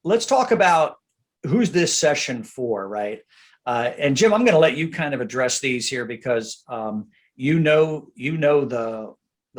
let's talk about who's this session for, right? And Jim, I'm going to let you kind of address these here because the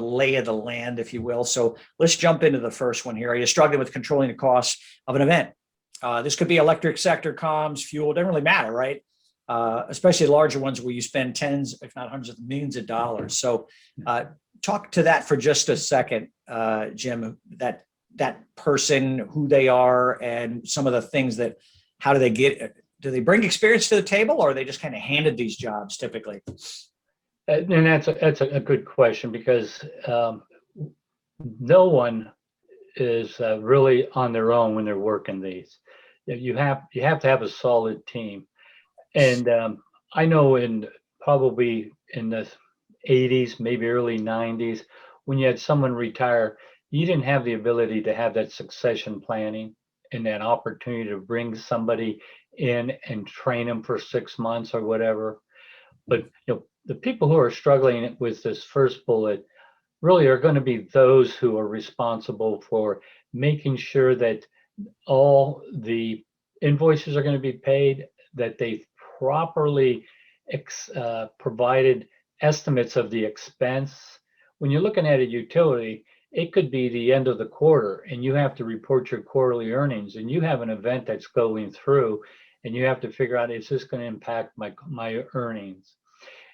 lay of the land, if you will. So let's jump into the first one here. Are you struggling with controlling the costs of an event? This could be electric sector, comms, fuel, it doesn't really matter, right? Especially larger ones where you spend tens, if not hundreds of millions of dollars. So talk to that for just a second, Jim, that person, who they are, and some of the things that, how do they bring experience to the table, or are they just kind of handed these jobs typically? And that's a good question, because no one is really on their own when they're working these. You have to have a solid team. And I know probably in the 80s, maybe early 90s, when you had someone retire, you didn't have the ability to have that succession planning and that opportunity to bring somebody in and train them for 6 months or whatever. But the people who are struggling with this first bullet really are going to be those who are responsible for making sure that all the invoices are going to be paid, that they've properly provided estimates of the expense. When you're looking at a utility, it could be the end of the quarter and you have to report your quarterly earnings, and you have an event that's going through and you have to figure out, is this going to impact my earnings?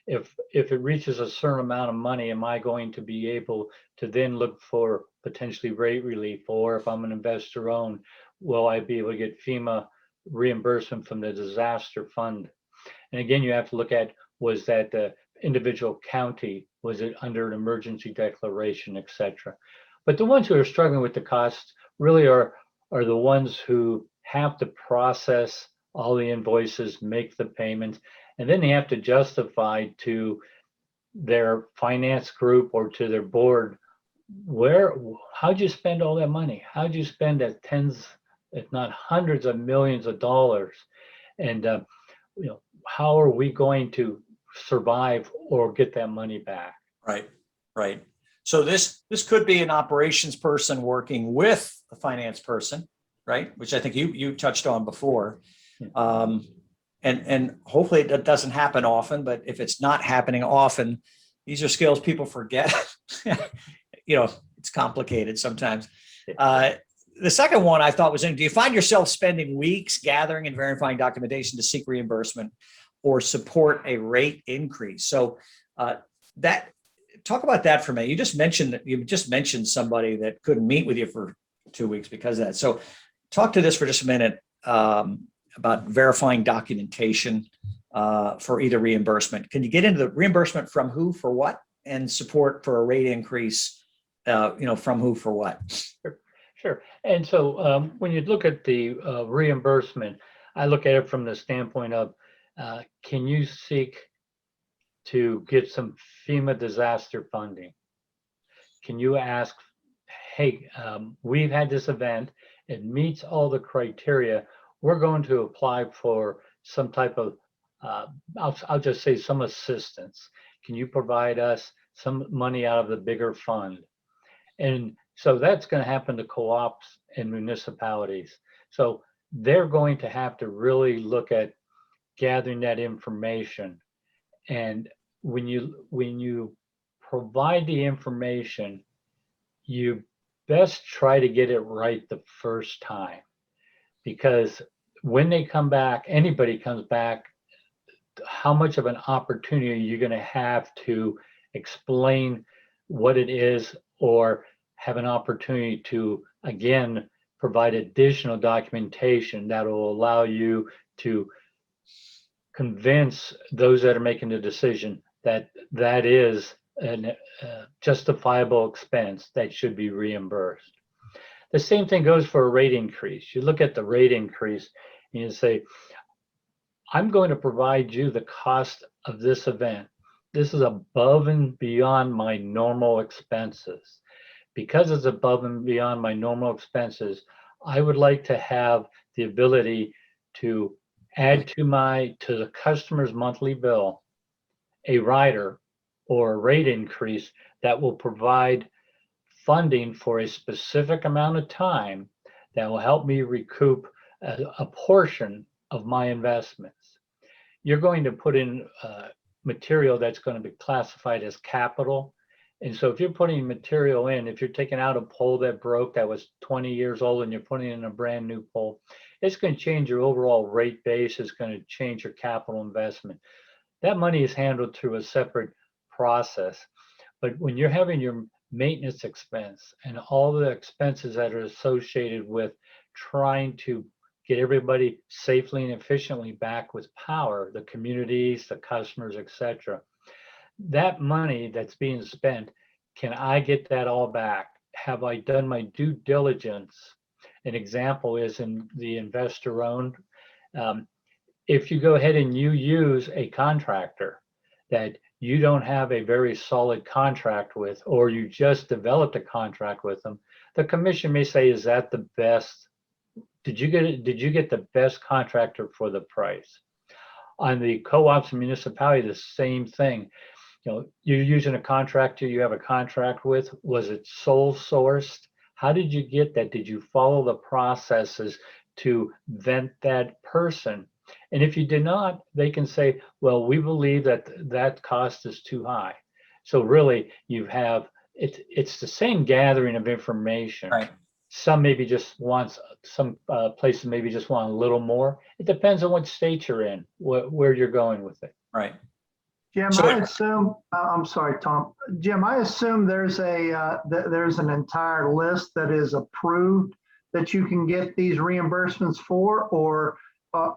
If it reaches a certain amount of money, am I going to be able to then look for potentially rate relief? Or if I'm an investor owned, will I be able to get FEMA reimbursement from the disaster fund? And again, you have to look at, was that the individual county, was it under an emergency declaration, etc. But the ones who are struggling with the costs really are the ones who have to process all the invoices, make the payments, and then they have to justify to their finance group or to their board, how'd you spend all that money? How'd you spend that tens, if not hundreds of millions of dollars? And how are we going to survive or get that money back? Right. So this could be an operations person working with a finance person, right? Which I think you touched on before. And hopefully it doesn't happen often, but if it's not happening often, these are skills people forget. It's complicated sometimes. The second one I thought was, do you find yourself spending weeks gathering and verifying documentation to seek reimbursement or support a rate increase? So talk about that for me. You just mentioned somebody that couldn't meet with you for 2 weeks because of that. So talk to this for just a minute about verifying documentation for either reimbursement. Can you get into the reimbursement from who for what, and support for a rate increase, from who for what? Sure. And so when you look at the reimbursement, I look at it from the standpoint of, can you seek to get some FEMA disaster funding? Can you ask, hey, we've had this event, it meets all the criteria, we're going to apply for some type of, I'll just say some assistance. Can you provide us some money out of the bigger fund? And so that's going to happen to co-ops and municipalities. So they're going to have to really look at gathering that information. And when you provide the information, you best try to get it right the first time, because when they come back, anybody comes back, how much of an opportunity are you going to have to explain what it is, or have an opportunity to, again, provide additional documentation that will allow you to convince those that are making the decision that that is a justifiable expense that should be reimbursed. The same thing goes for a rate increase. You look at the rate increase and you say, I'm going to provide you the cost of this event. This is above and beyond my normal expenses. Because it's above and beyond my normal expenses, I would like to have the ability to add to the customer's monthly bill a rider or a rate increase that will provide funding for a specific amount of time that will help me recoup a portion of my investments. You're going to put in material that's going to be classified as capital. And so if you're putting material in, if you're taking out a pole that broke that was 20 years old and you're putting in a brand new pole, it's going to change your overall rate base. It's going to change your capital investment. That money is handled through a separate process. But when you're having your maintenance expense and all the expenses that are associated with trying to get everybody safely and efficiently back with power, the communities, the customers, etc., that money that's being spent, can I get that all back? Have I done my due diligence? An example is in the investor owned. If you go ahead and you use a contractor that you don't have a very solid contract with, or you just developed a contract with them, the commission may say, is that the best? Did you get the best contractor for the price? On the co-ops and municipality, the same thing. You're using a contractor you have a contract with. Was it sole sourced? How did you get that? Did you follow the processes to vet that person? And if you did not, they can say, well, we believe that cost is too high. So really it's the same gathering of information. Right. Some maybe just wants, some places maybe just want a little more. It depends on what state you're in, where you're going with it. Right. Jim, So- I assume, I'm sorry, Tom. Jim, I assume there's an entire list that is approved that you can get these reimbursements for, or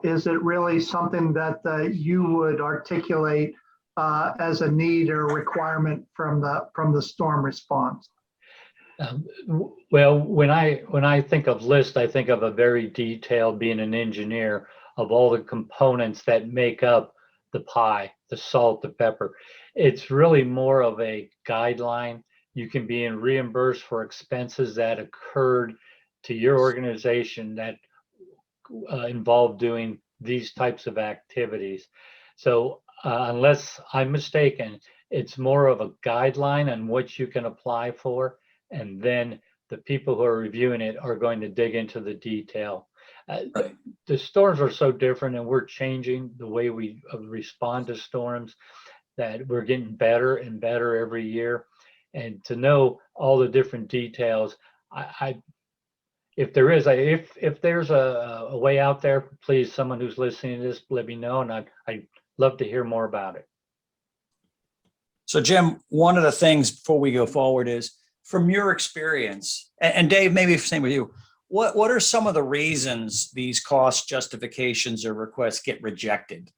is it really something that you would articulate as a need or requirement from the storm response? Well, when I think of list, I think of a very detailed, being an engineer, of all the components that make up the pie, the salt, the pepper. It's really more of a guideline. You can be reimbursed for expenses that occurred to your organization that involved doing these types of activities. So unless I'm mistaken, it's more of a guideline on what you can apply for, and then the people who are reviewing it are going to dig into the detail. Right. The storms are so different, and we're changing the way we respond to storms, that we're getting better and better every year. And to know all the different details, if there's a way out there, please, someone who's listening to this, let me know, and I'd love to hear more about it. So Jim, one of the things before we go forward is, from your experience, and Dave, maybe same with you, what are some of the reasons these cost justifications or requests get rejected?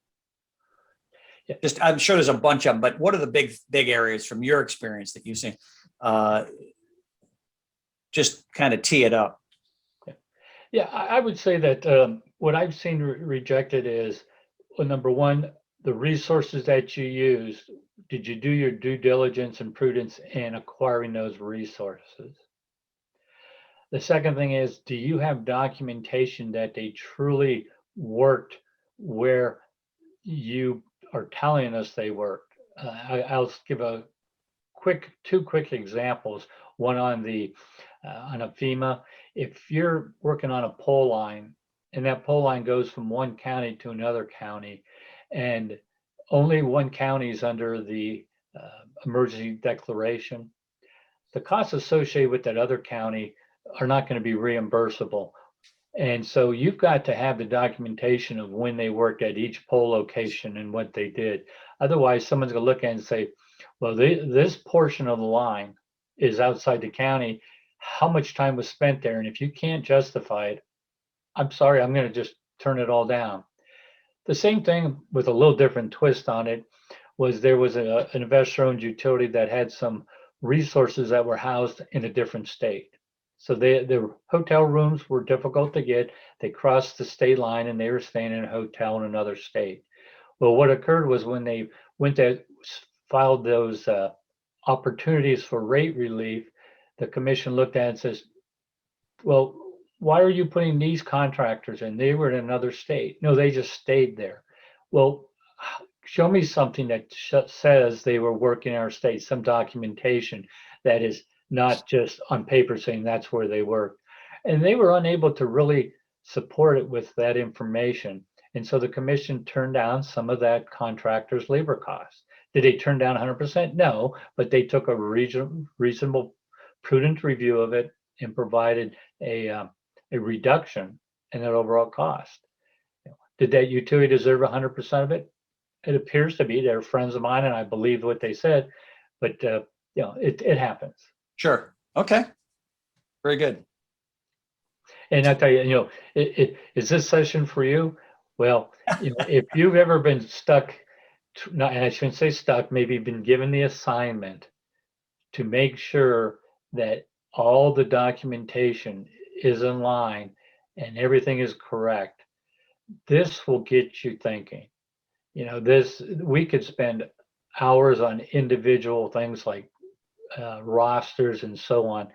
Yeah. I'm sure there's a bunch of them, but what are the big areas from your experience that you've seen? Just kind of tee it up. Yeah, I would say that what I've seen rejected is, well, number one, the resources that you use. Did you do your due diligence and prudence in acquiring those resources? The second thing is, do you have documentation that they truly worked where you are telling us they worked? I'll give two quick examples. One on a FEMA. If you're working on a pole line and that pole line goes from one county to another county, and only one county is under the emergency declaration, the costs associated with that other county are not going to be reimbursable. And so you've got to have the documentation of when they worked at each pole location and what they did. Otherwise, someone's going to look at it and say, well, this portion of the line is outside the county. How much time was spent there? And if you can't justify it, I'm sorry, I'm going to just turn it all down. The same thing with a little different twist on it was there was an investor-owned utility that had some resources that were housed in a different state. So their hotel rooms were difficult to get. They crossed the state line and they were staying in a hotel in another state. Well, what occurred was when they went to filed those opportunities for rate relief, the commission looked at it and says, well, why are you putting these contractors in? They were in another state. No, they just stayed there. Well, show me something that says they were working in our state, some documentation that is not just on paper saying that's where they work. And they were unable to really support it with that information. And so the commission turned down some of that contractor's labor costs. Did they turn down 100%? No, but they took a reasonable, prudent review of it and provided a reduction in that overall cost. Did that utility deserve 100% of it? It appears to be. They're friends of mine, and I believe what they said. But it happens. Sure. Okay. Very good. And I tell you, is this session for you? Well, if you've ever been stuck, and I shouldn't say stuck, maybe been given the assignment to make sure that all the documentation is in line and everything is correct, this will get you thinking. We could spend hours on individual things like rosters and so on,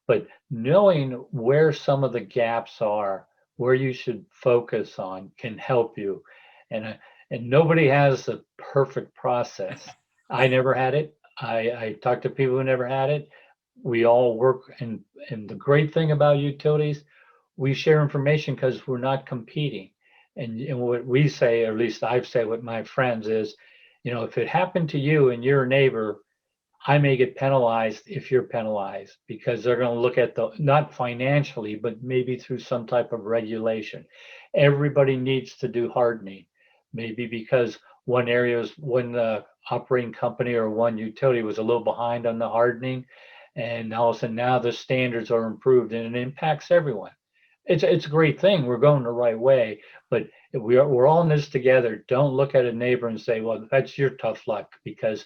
but knowing where some of the gaps are, where you should focus on, can help you. And nobody has the perfect process. I never had it. I talked to people who never had it. We all work, and the great thing about utilities, we share information because we're not competing. And what we say, or at least I've said with my friends, is, if it happened to you and your neighbor, I may get penalized if you're penalized, because they're going to look at not financially, but maybe through some type of regulation. Everybody needs to do hardening, maybe because one operating company or one utility was a little behind on the hardening, and all of a sudden now the standards are improved and it impacts everyone. It's a great thing. We're going the right way, but we're all in this together. Don't look at a neighbor and say, well, that's your tough luck, because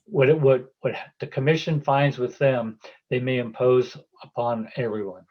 what the commission finds with them, they may impose upon everyone.